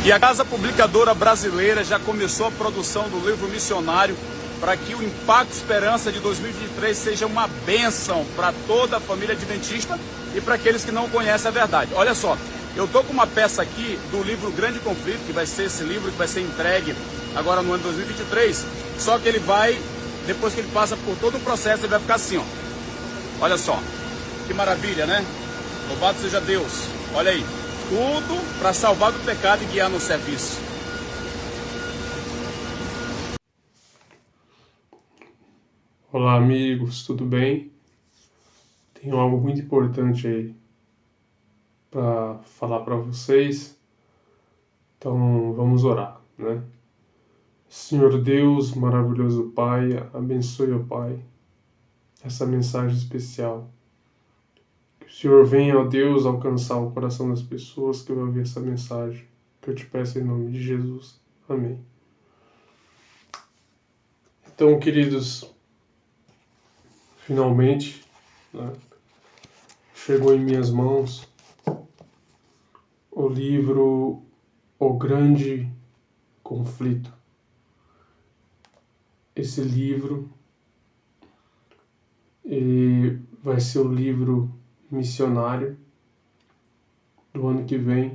E a Casa Publicadora Brasileira já começou a produção do livro missionário para que o Impacto Esperança de 2023 seja uma bênção para toda a família adventista e para aqueles que não conhecem a verdade. Olha só, eu estou com uma peça aqui do livro Grande Conflito, que vai ser esse livro que vai ser entregue agora no ano 2023, só que ele vai, depois que ele passa por todo o processo, ele vai ficar assim, ó. Olha só, que maravilha, né? Louvado seja Deus. Olha aí, tudo para salvar do pecado e guiar no serviço. Olá amigos, tudo bem? Tenho algo muito importante aí para falar para vocês, então vamos orar, né? Senhor Deus, maravilhoso Pai, abençoe, ó Pai, essa mensagem especial. Que o Senhor venha, ó Deus, alcançar o coração das pessoas que vão ouvir essa mensagem, que eu te peço em nome de Jesus. Amém. Então, queridos, finalmente, né, chegou em minhas mãos o livro O Grande Conflito. Esse livro vai ser o livro missionário do ano que vem.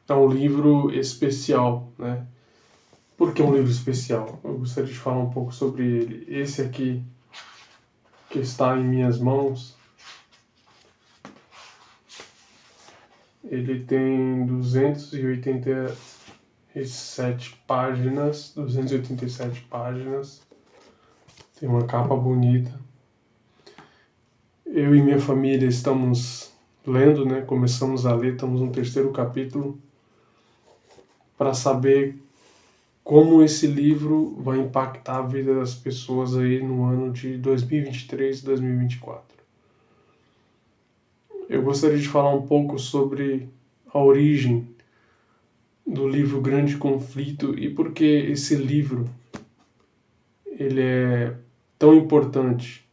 É um livro especial, né? Por que um livro especial? Eu gostaria de falar um pouco sobre ele. Esse aqui, que está em minhas mãos, ele tem 287 páginas, tem uma capa bonita. Eu e minha família estamos lendo, né? Começamos a ler, estamos no 3º capítulo, para saber como esse livro vai impactar a vida das pessoas aí no ano de 2023 e 2024. Eu gostaria de falar um pouco sobre a origem do livro Grande Conflito e por que esse livro ele é tão importante.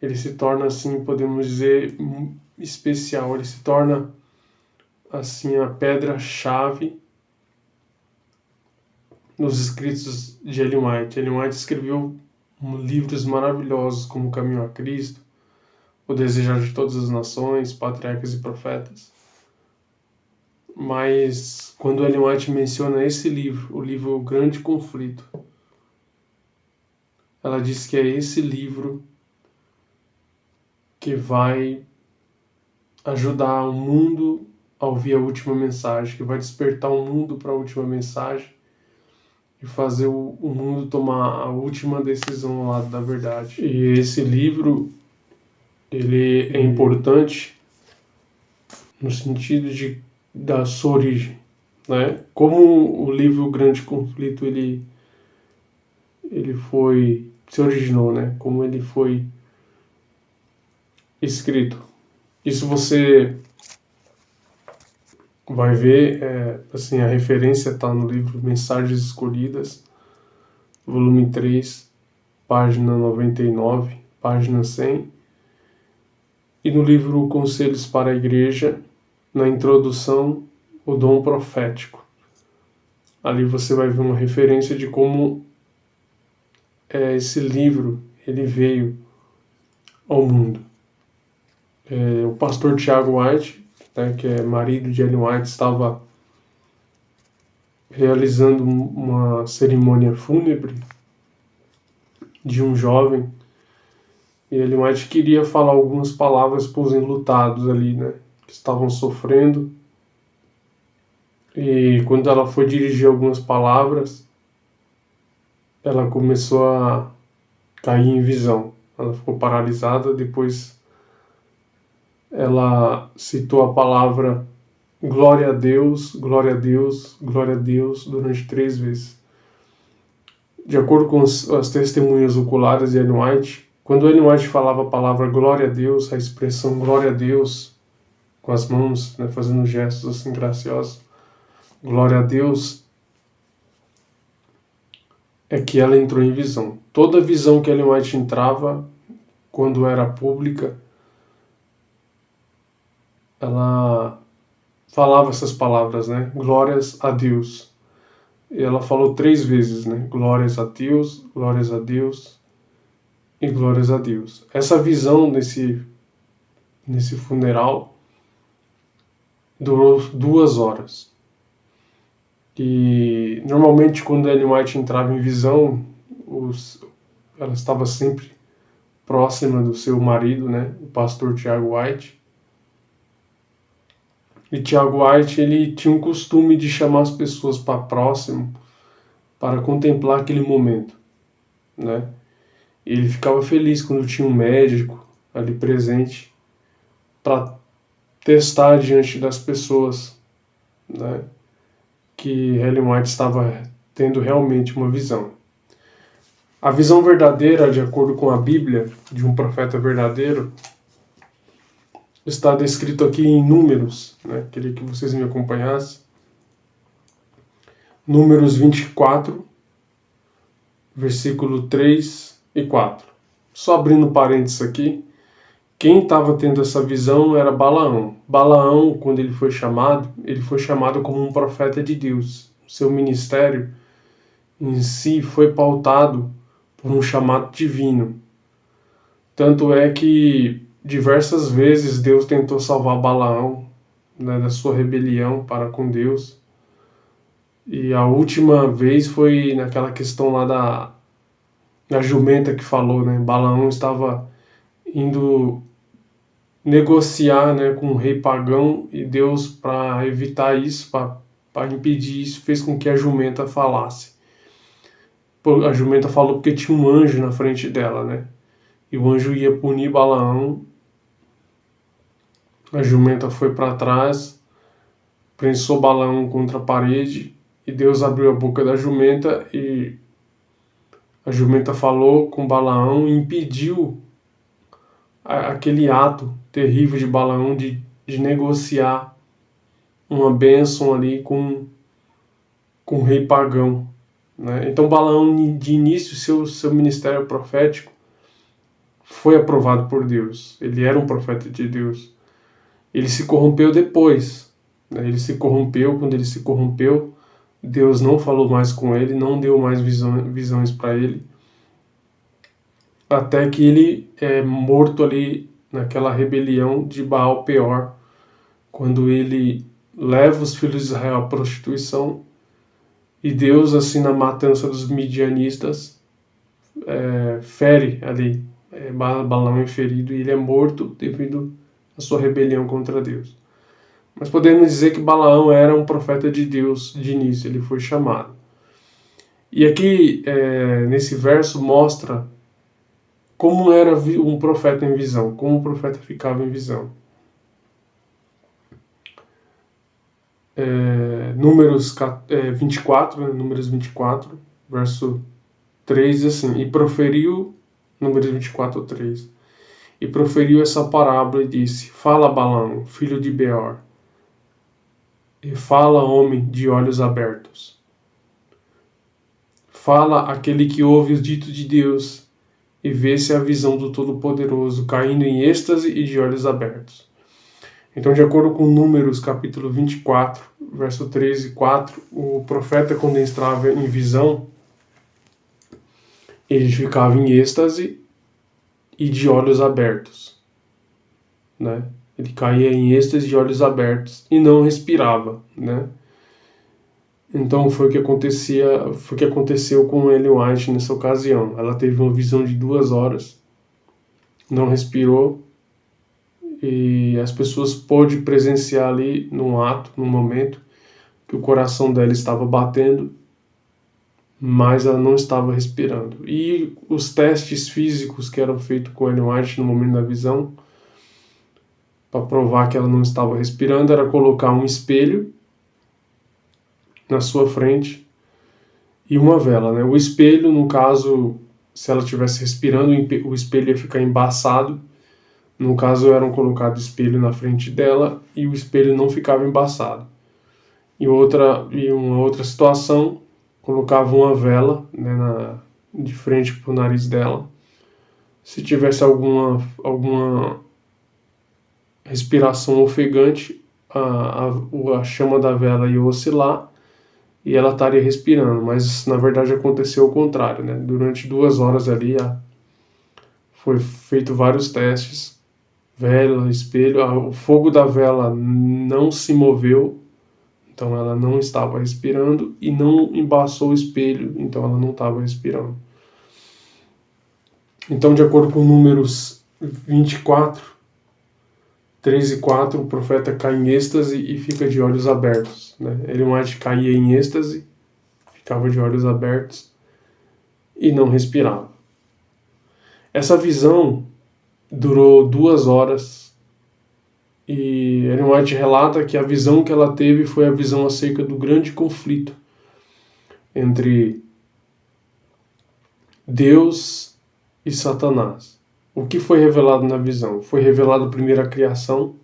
Ele se torna, assim, podemos dizer, especial. Ele se torna, assim, a pedra-chave nos escritos de Ellen White. Ellen White escreveu livros maravilhosos como O Caminho a Cristo, O Desejar de Todas as Nações, Patriarcas e Profetas. Mas quando Ellen White menciona esse livro, o livro O Grande Conflito, ela diz que é esse livro que vai ajudar o mundo a ouvir a última mensagem, que vai despertar o mundo para a última mensagem e fazer o mundo tomar a última decisão ao lado da verdade. E esse livro, ele é importante no sentido da sua origem, né? Como o livro Grande Conflito ele se originou, né? Como ele foi escrito. Isso você vai ver, assim, a referência está no livro Mensagens Escolhidas, volume 3, página 99, página 100, e no livro Conselhos para a Igreja, na introdução, o dom profético. Ali você vai ver uma referência de como esse livro ele veio ao mundo. O pastor Tiago White, né, que é marido de Ellen White, estava realizando uma cerimônia fúnebre de um jovem, e Ellen White queria falar algumas palavras para os enlutados ali, né, que estavam sofrendo. E quando ela foi dirigir algumas palavras, ela começou a cair em visão. Ela ficou paralisada, depois ela citou a palavra glória a Deus, glória a Deus, glória a Deus, durante 3 vezes. De acordo com as testemunhas oculares de Ellen White, quando Ellen White falava a palavra glória a Deus, a expressão glória a Deus, com as mãos, né, fazendo gestos assim graciosos, glória a Deus, é que ela entrou em visão. Toda visão que Ellen White entrava, quando era pública, ela falava essas palavras, né? Glórias a Deus. E ela falou 3 vezes, né? Glórias a Deus e glórias a Deus. Essa visão nesse funeral durou 2 horas. E normalmente quando Ellen White entrava em visão, ela estava sempre próxima do seu marido, né? O pastor Tiago White. E Tiago White, ele tinha um costume de chamar as pessoas para próximo para contemplar aquele momento, né? E ele ficava feliz quando tinha um médico ali presente para testar diante das pessoas, né, que Ellen White estava tendo realmente uma visão. A visão verdadeira, de acordo com a Bíblia, de um profeta verdadeiro, está descrito aqui em Números, né? Queria que vocês me acompanhassem. Números 24, versículo 3 e 4. Só abrindo parênteses aqui, quem estava tendo essa visão era Balaão. Balaão, quando ele foi chamado como um profeta de Deus. Seu ministério em si foi pautado por um chamado divino. Tanto é que diversas vezes Deus tentou salvar Balaão, né, da sua rebelião para com Deus. E a última vez foi naquela questão lá da jumenta que falou, né? Balaão estava indo negociar, né, com o rei pagão, e Deus, para evitar isso, para impedir isso, fez com que a jumenta falasse. A jumenta falou porque tinha um anjo na frente dela, né? E o anjo ia punir Balaão. A jumenta foi para trás, prensou Balaão contra a parede, e Deus abriu a boca da jumenta, e a jumenta falou com Balaão e impediu aquele ato terrível de Balaão de negociar uma bênção ali com o rei pagão, né? Então Balaão, de início, seu ministério profético foi aprovado por Deus. Ele era um profeta de Deus. Ele se corrompeu depois, né? Quando ele se corrompeu, Deus não falou mais com ele, não deu mais visões para ele, até que ele é morto ali naquela rebelião de Baal Peor, quando ele leva os filhos de Israel à prostituição, e Deus, assim, na matança dos midianistas, fere ali, Balaão é ferido, e ele é morto devido à sua rebelião contra Deus. Mas podemos dizer que Balaão era um profeta de Deus de início, ele foi chamado. E aqui, nesse verso, mostra como era um profeta em visão, como o profeta ficava em visão. Números 24, verso 3, assim, e proferiu, Números 24, 3, e proferiu essa parábola e disse: Fala, Balaão, filho de Beor, e fala, homem de olhos abertos. Fala aquele que ouve os ditos de Deus e vê-se a visão do Todo-Poderoso, caindo em êxtase e de olhos abertos. Então, de acordo com Números, capítulo 24, verso 3 e 4, o profeta, quando entrava em visão, ele ficava em êxtase e de olhos abertos, né? Ele caía em êxtase de olhos abertos e não respirava, né? Então foi o que aconteceu com Ellen White nessa ocasião. Ela teve uma visão de 2 horas, não respirou, e as pessoas pôde presenciar ali num momento, que o coração dela estava batendo, mas ela não estava respirando. E os testes físicos que eram feitos com Ellen White no momento da visão, para provar que ela não estava respirando, era colocar um espelho na sua frente e uma vela, né? O espelho, no caso, se ela estivesse respirando, o espelho ia ficar embaçado. No caso, eram colocados espelho na frente dela e o espelho não ficava embaçado. E uma outra situação, colocava uma vela, né, de frente para o nariz dela. Se tivesse alguma respiração ofegante, a chama da vela ia oscilar e ela estaria respirando, mas na verdade aconteceu o contrário, né? Durante 2 horas ali foi feito vários testes, vela, espelho, o fogo da vela não se moveu, então ela não estava respirando, e não embaçou o espelho, então ela não estava respirando. Então, de acordo com Números 24, 3 e 4, o profeta cai em êxtase e fica de olhos abertos, né? Ellen White caía em êxtase, ficava de olhos abertos e não respirava. Essa visão durou 2 horas e Ellen White relata que a visão que ela teve foi a visão acerca do grande conflito entre Deus e Satanás. O que foi revelado na visão? Foi revelado primeiro a criação,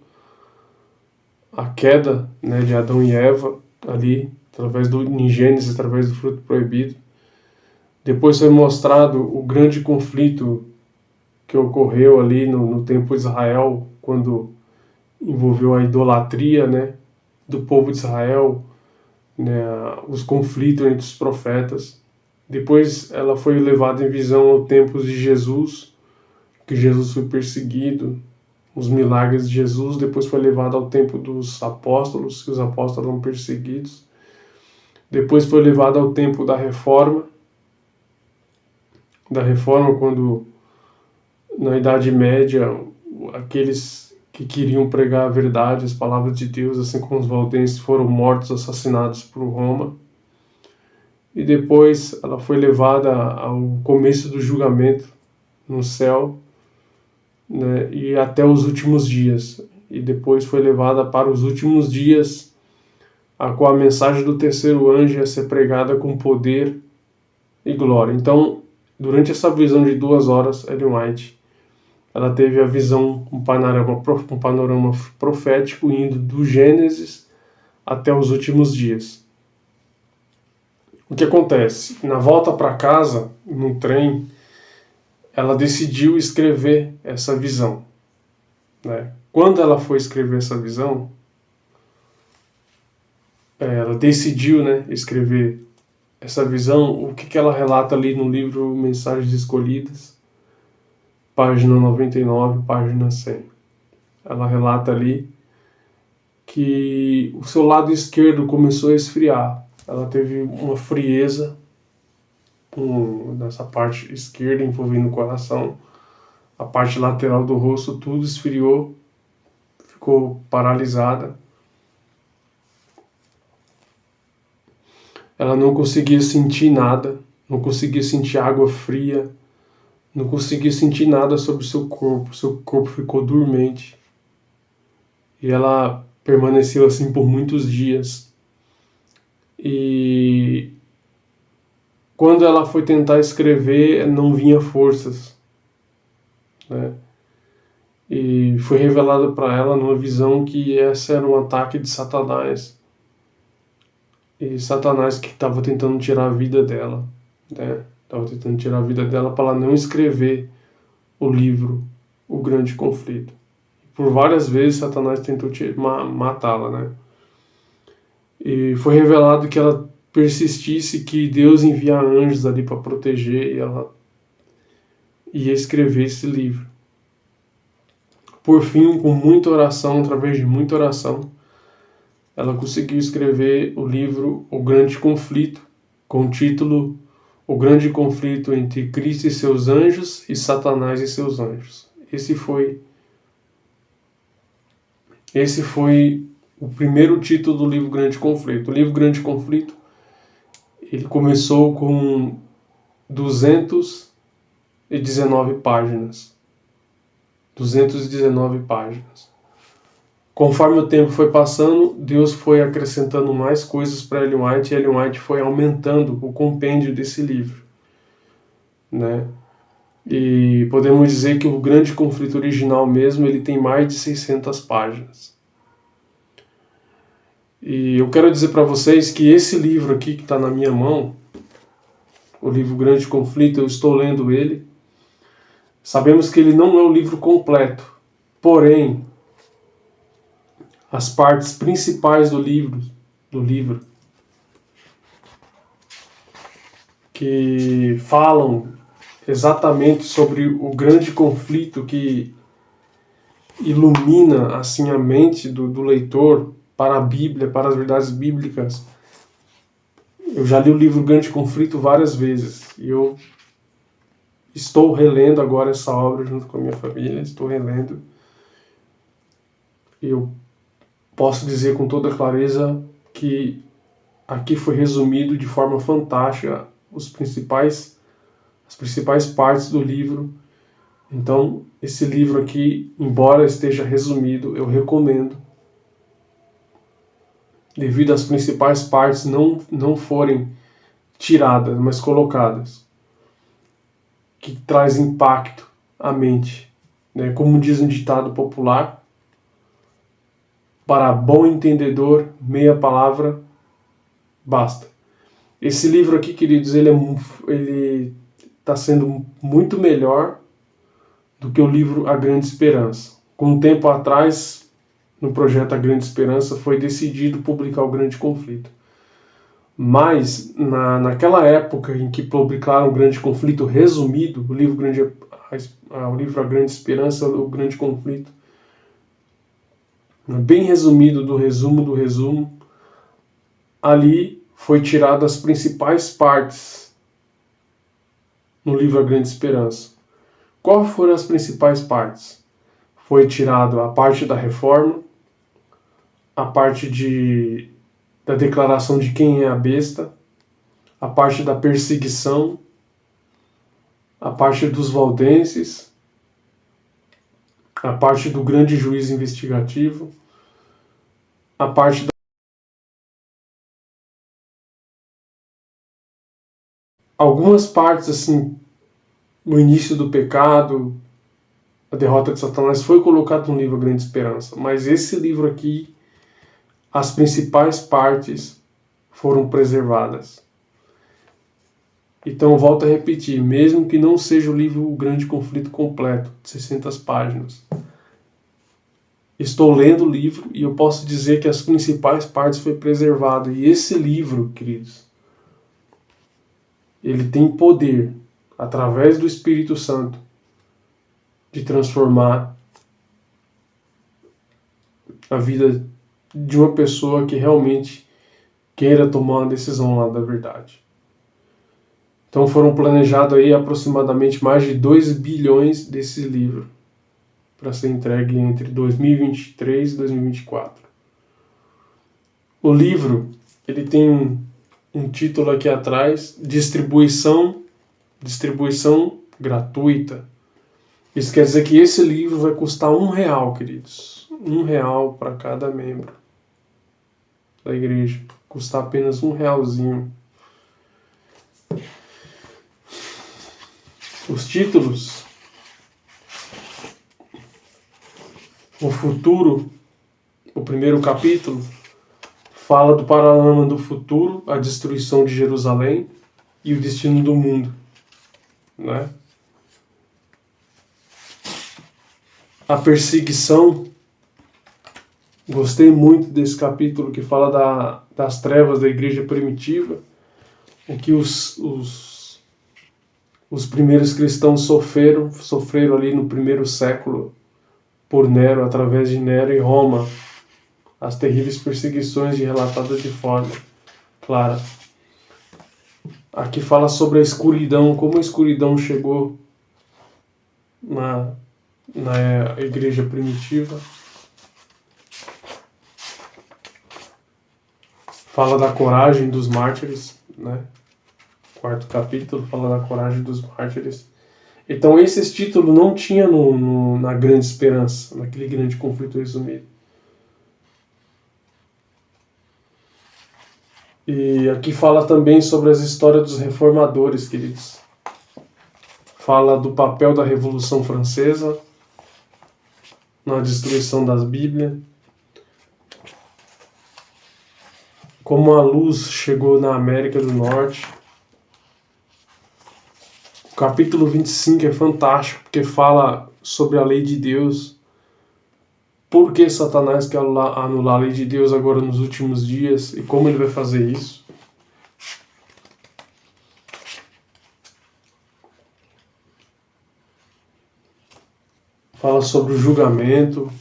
a queda, né, de Adão e Eva, ali, em Gênesis, através do fruto proibido. Depois foi mostrado o grande conflito que ocorreu ali no tempo de Israel, quando envolveu a idolatria, né, do povo de Israel, né, os conflitos entre os profetas. Depois ela foi levada em visão ao tempo de Jesus, que Jesus foi perseguido, os milagres de Jesus. Depois foi levado ao tempo dos apóstolos, que os apóstolos eram perseguidos. Depois foi levado ao tempo da reforma, quando na Idade Média aqueles que queriam pregar a verdade, as palavras de Deus, assim como os valdenses, foram mortos, assassinados por Roma. E depois ela foi levada ao começo do julgamento no céu, né, e até os últimos dias. E depois foi levada para os últimos dias, a qual a mensagem do terceiro anjo ia ser pregada com poder e glória. Então, durante essa visão de 2 horas, Ellen White, ela teve a visão, um panorama profético indo do Gênesis até os últimos dias. O que acontece? Na volta para casa, no trem, ela decidiu escrever essa visão, né? Quando ela foi escrever essa visão, ela decidiu, né, escrever essa visão. O que ela relata ali no livro Mensagens Escolhidas, página 99, página 100. Ela relata ali que o seu lado esquerdo começou a esfriar. Ela teve uma frieza nessa parte esquerda, envolvendo o coração. A parte lateral do rosto, tudo esfriou, ficou paralisada. Ela não conseguia sentir nada, não conseguia sentir água fria, não conseguia sentir nada sobre o seu corpo ficou dormente. E ela permaneceu assim por muitos dias. E quando ela foi tentar escrever, não vinha forças, né? E foi revelado para ela numa visão que esse era um ataque de Satanás. E Satanás que estava tentando tirar a vida dela, né? Estava tentando tirar a vida dela para ela não escrever o livro, O Grande Conflito. Por várias vezes Satanás tentou matá-la, né? E foi revelado que ela persistisse, que Deus envia anjos ali para proteger, e ela ia escrever esse livro. Por fim, com muita oração, através de muita oração, ela conseguiu escrever o livro O Grande Conflito, com o título O Grande Conflito entre Cristo e seus anjos e Satanás e seus anjos. Esse foi o primeiro título do livro Grande Conflito. O livro Grande Conflito, ele começou com 219 páginas. 219 páginas. Conforme o tempo foi passando, Deus foi acrescentando mais coisas para Ellen White, e Ellen White foi aumentando o compêndio desse livro, né? E podemos dizer que o Grande Conflito original mesmo, ele tem mais de 600 páginas. E eu quero dizer para vocês que esse livro aqui que está na minha mão, o livro Grande Conflito, eu estou lendo ele. Sabemos que ele não é um livro completo, porém, as partes principais do livro, que falam exatamente sobre o grande conflito que ilumina assim a mente do leitor para a Bíblia, para as verdades bíblicas. Eu já li o livro Grande Conflito várias vezes e eu estou relendo agora essa obra junto com a minha família, estou relendo. E eu posso dizer com toda clareza que aqui foi resumido de forma fantástica as principais partes do livro. Então, esse livro aqui, embora esteja resumido, eu recomendo, devido às principais partes não forem tiradas, mas colocadas, que traz impacto à mente, né? Como diz um ditado popular, para bom entendedor, meia palavra basta. Esse livro aqui, queridos, ele está sendo muito melhor do que o livro A Grande Esperança. Com um tempo atrás, no projeto A Grande Esperança, foi decidido publicar O Grande Conflito. Mas, naquela época em que publicaram O Grande Conflito resumido, o livro A Grande Esperança, O Grande Conflito, bem resumido do resumo, ali foi tirado as principais partes no livro A Grande Esperança. Quais foram as principais partes? Foi tirado a parte da reforma, a parte da declaração de quem é a besta, a parte da perseguição, a parte dos valdenses, a parte do grande juiz investigativo, a parte algumas partes assim, no início do pecado, a derrota de Satanás foi colocado no livro A Grande Esperança, mas esse livro aqui, as principais partes foram preservadas. Então, eu volto a repetir, mesmo que não seja o livro O Grande Conflito completo, de 600 páginas, estou lendo o livro e eu posso dizer que as principais partes foi preservado. E esse livro, queridos, ele tem poder, através do Espírito Santo, de transformar a vida de uma pessoa que realmente queira tomar uma decisão lá da verdade. Então foram planejados aí aproximadamente mais de 2 bilhões desse livro para ser entregue entre 2023 e 2024. O livro, ele tem um título aqui atrás, distribuição gratuita. Isso quer dizer que esse livro vai custar R$1, queridos. R$1 para cada membro da igreja. Custar apenas R$1. Os títulos: O Futuro, o primeiro capítulo, fala do panorama do futuro, a destruição de Jerusalém e o destino do mundo, né? A perseguição, gostei muito desse capítulo que fala das trevas da igreja primitiva, o que os primeiros cristãos sofreram ali no primeiro século por Nero, através de Nero e Roma, as terríveis perseguições relatadas de forma clara. Aqui fala sobre a escuridão, como a escuridão chegou na igreja primitiva. Fala da coragem dos mártires, né? Quarto capítulo fala da coragem dos mártires. Então esses títulos não tinha na Grande Esperança, naquele Grande Conflito resumido. E aqui fala também sobre as histórias dos reformadores, queridos. Fala do papel da Revolução Francesa na destruição das Bíblias. Como a luz chegou na América do Norte. O capítulo 25 é fantástico, porque fala sobre a lei de Deus, por que Satanás quer anular a lei de Deus agora nos últimos dias e como ele vai fazer isso. Fala sobre o julgamento.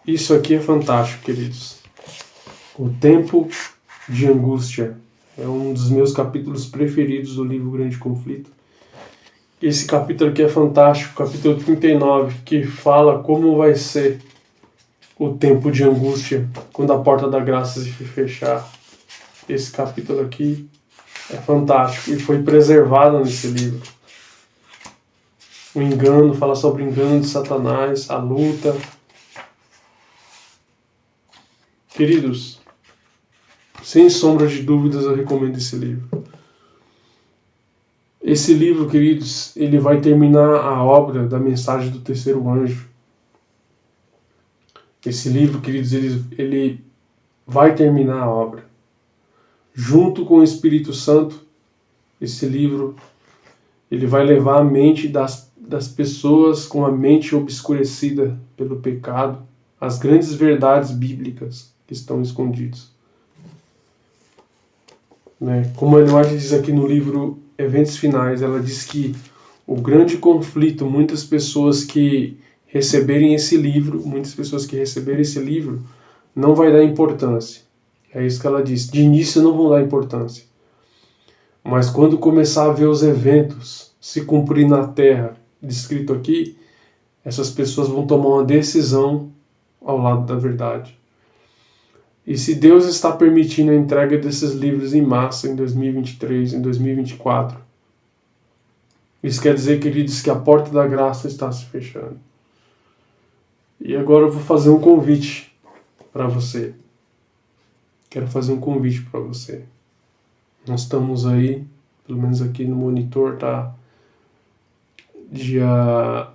Isso aqui é fantástico, queridos. O tempo de angústia é um dos meus capítulos preferidos do livro Grande Conflito. Esse capítulo aqui é fantástico, capítulo 39, que fala como vai ser o tempo de angústia quando a porta da graça se fechar. Esse capítulo aqui é fantástico e foi preservado nesse livro. O engano, fala sobre o engano de Satanás, a luta. Queridos, sem sombra de dúvidas eu recomendo esse livro. Esse livro, queridos, ele vai terminar a obra da mensagem do terceiro anjo. Esse livro, queridos, ele vai terminar a obra. Junto com o Espírito Santo, esse livro ele vai levar a mente das pessoas com a mente obscurecida pelo pecado, as grandes verdades bíblicas que estão escondidas. Como a Ellen White diz aqui no livro Eventos Finais, ela diz que o grande conflito, muitas pessoas que receberem esse livro, não vai dar importância. É isso que ela diz. De início não vão dar importância. Mas quando começar a ver os eventos se cumprir na terra, descrito aqui, essas pessoas vão tomar uma decisão ao lado da verdade. E se Deus está permitindo a entrega desses livros em massa em 2023, em 2024, isso quer dizer, queridos, que a porta da graça está se fechando. E agora eu vou fazer um convite para você. Quero fazer um convite para você. Nós estamos aí, pelo menos aqui no monitor, tá? Dia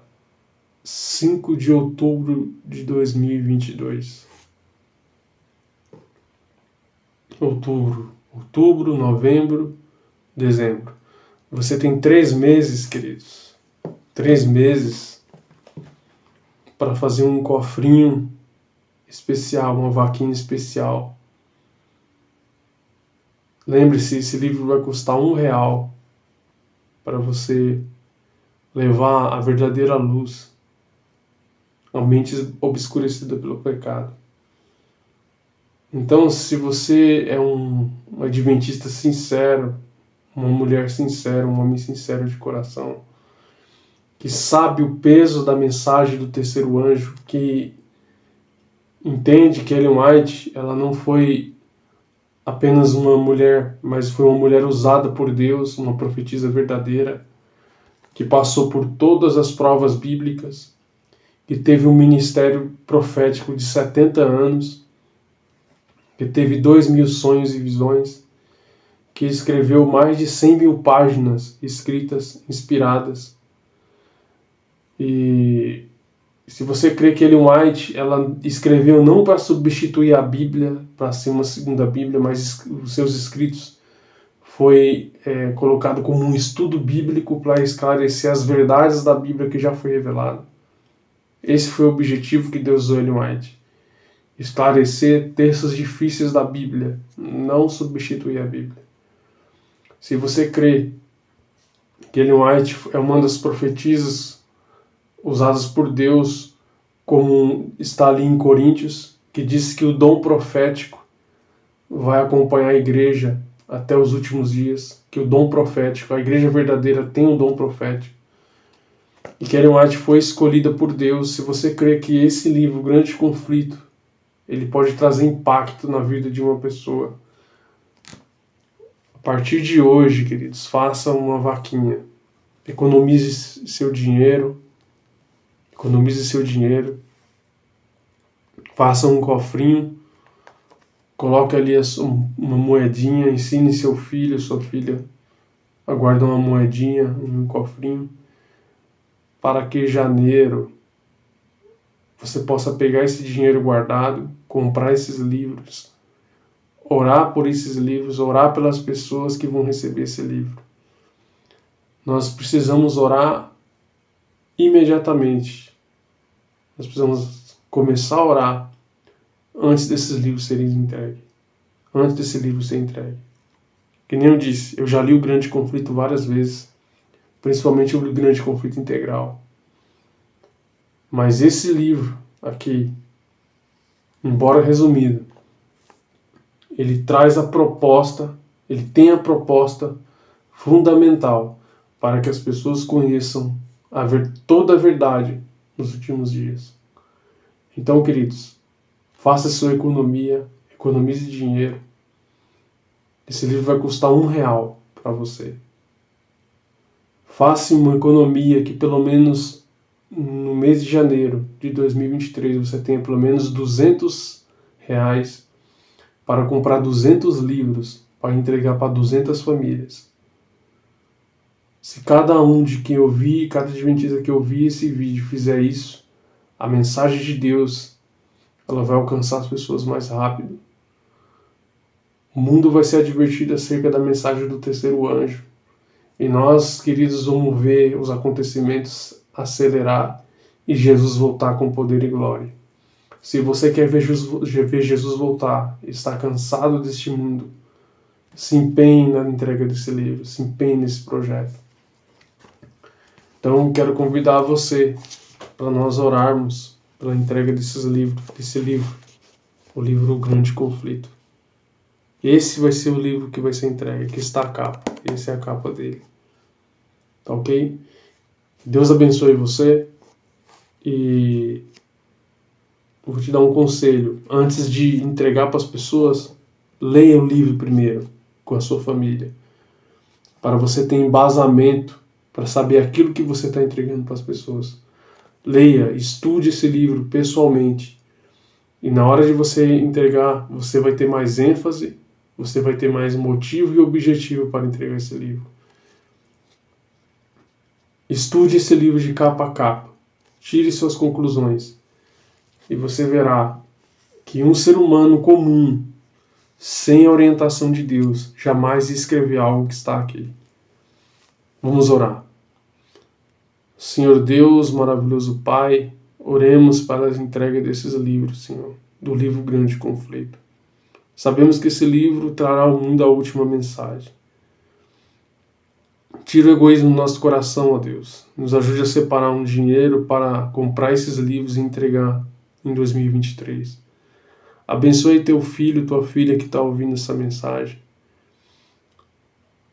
5 de outubro de 2022. Outubro, novembro, dezembro. Você tem 3 meses, queridos. 3 meses para fazer um cofrinho especial, uma vaquinha especial. Lembre-se, esse livro vai custar R$1 para você levar a verdadeira luz à mente obscurecida pelo pecado. Então, se você é um adventista sincero, uma mulher sincera, um homem sincero de coração, que sabe o peso da mensagem do terceiro anjo, que entende que Ellen White, ela não foi apenas uma mulher, mas foi uma mulher usada por Deus, uma profetisa verdadeira, que passou por todas as provas bíblicas, que teve um ministério profético de 70 anos, que teve 2.000 sonhos e visões, que escreveu mais de 100.000 páginas escritas, inspiradas. E se você crê que Ellen White, ela escreveu não para substituir a Bíblia, para ser uma segunda Bíblia, mas os seus escritos foi colocado como um estudo bíblico para esclarecer as verdades da Bíblia que já foi revelada. Esse foi o objetivo que Deus usou Ellen White. Esclarecer textos difíceis da Bíblia, não substituir a Bíblia. Se você crê que Ellen White é uma das profetisas usadas por Deus, como está ali em Coríntios, que diz que o dom profético vai acompanhar a igreja até os últimos dias, que o dom profético, a igreja verdadeira tem um dom profético, e que Ellen White foi escolhida por Deus. Se você crê que esse livro, Grande Conflito, ele pode trazer impacto na vida de uma pessoa, a partir de hoje, queridos, faça uma vaquinha. Economize seu dinheiro, faça um cofrinho, coloque ali uma moedinha, ensine seu filho, sua filha a guardar uma moedinha em um cofrinho, para que em janeiro você possa pegar esse dinheiro guardado, comprar esses livros, orar por esses livros, orar pelas pessoas que vão receber esse livro. nós precisamos orar imediatamente. Nós precisamos começar a orar antes desses livros serem entregues. Antes desse livro ser entregue. Que nem eu disse, eu já li o Grande Conflito várias vezes, principalmente o Grande Conflito Integral. Mas esse livro aqui, embora resumido, ele traz a proposta, ele tem a proposta fundamental para que as pessoas conheçam toda a verdade nos últimos dias. Então, queridos, faça sua economia, economize dinheiro. Esse livro vai custar R$1 para você. Faça uma economia que pelo menos no mês de janeiro de 2023 você tenha pelo menos R$200 para comprar 200 livros para entregar para 200 famílias. Se cada um de quem ouvir, cada adventista que ouvir esse vídeo fizer isso, a mensagem de Deus ela vai alcançar as pessoas mais rápido. O mundo vai ser advertido acerca da mensagem do terceiro anjo. E nós, queridos, vamos ver os acontecimentos acelerar e Jesus voltar com poder e glória. Se você quer ver Jesus voltar e está cansado deste mundo, se empenhe na entrega desse livro, se empenhe nesse projeto. Então, quero convidar você para nós orarmos pela entrega desse livro, o livro Grande Conflito. Esse vai ser o livro que vai ser entregue. Aqui está a capa. Essa é a capa dele. Tá ok? Deus abençoe você. E eu vou te dar um conselho. Antes de entregar para as pessoas, leia o livro primeiro com a sua família. Para você ter embasamento, para saber aquilo que você está entregando para as pessoas. Leia, estude esse livro pessoalmente. E na hora de você entregar, você vai ter mais ênfase, você vai ter mais motivo e objetivo para entregar esse livro. Estude esse livro de capa a capa. Tire suas conclusões. E você verá que um ser humano comum, sem a orientação de Deus, jamais escrever algo que está aqui. Vamos orar. Senhor Deus, maravilhoso Pai, oremos para a entrega desses livros, Senhor, do livro Grande Conflito. Sabemos que esse livro trará ao mundo a última mensagem. Tira o egoísmo do nosso coração, ó Deus. Nos ajude a separar um dinheiro para comprar esses livros e entregar em 2023. Abençoe teu filho, tua filha que está ouvindo essa mensagem.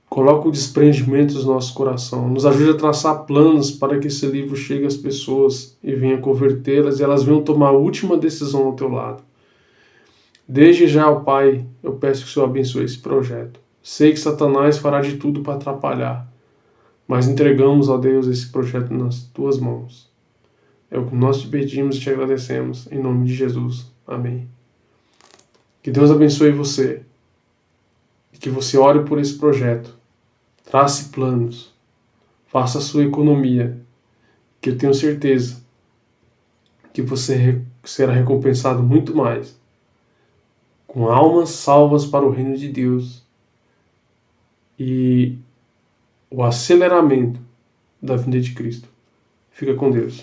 Coloca o desprendimento do nosso coração. Nos ajude a traçar planos para que esse livro chegue às pessoas e venha convertê-las e elas venham tomar a última decisão ao teu lado. Desde já, ó Pai, eu peço que o Senhor abençoe esse projeto. Sei que Satanás fará de tudo para atrapalhar, mas entregamos, ó Deus, esse projeto nas tuas mãos. É o que nós te pedimos e te agradecemos. Em nome de Jesus. Amém. Que Deus abençoe você. E que você ore por esse projeto. Trace planos, faça a sua economia, que eu tenho certeza que você será recompensado muito mais, com almas salvas para o reino de Deus e o aceleramento da vinda de Cristo. Fica com Deus.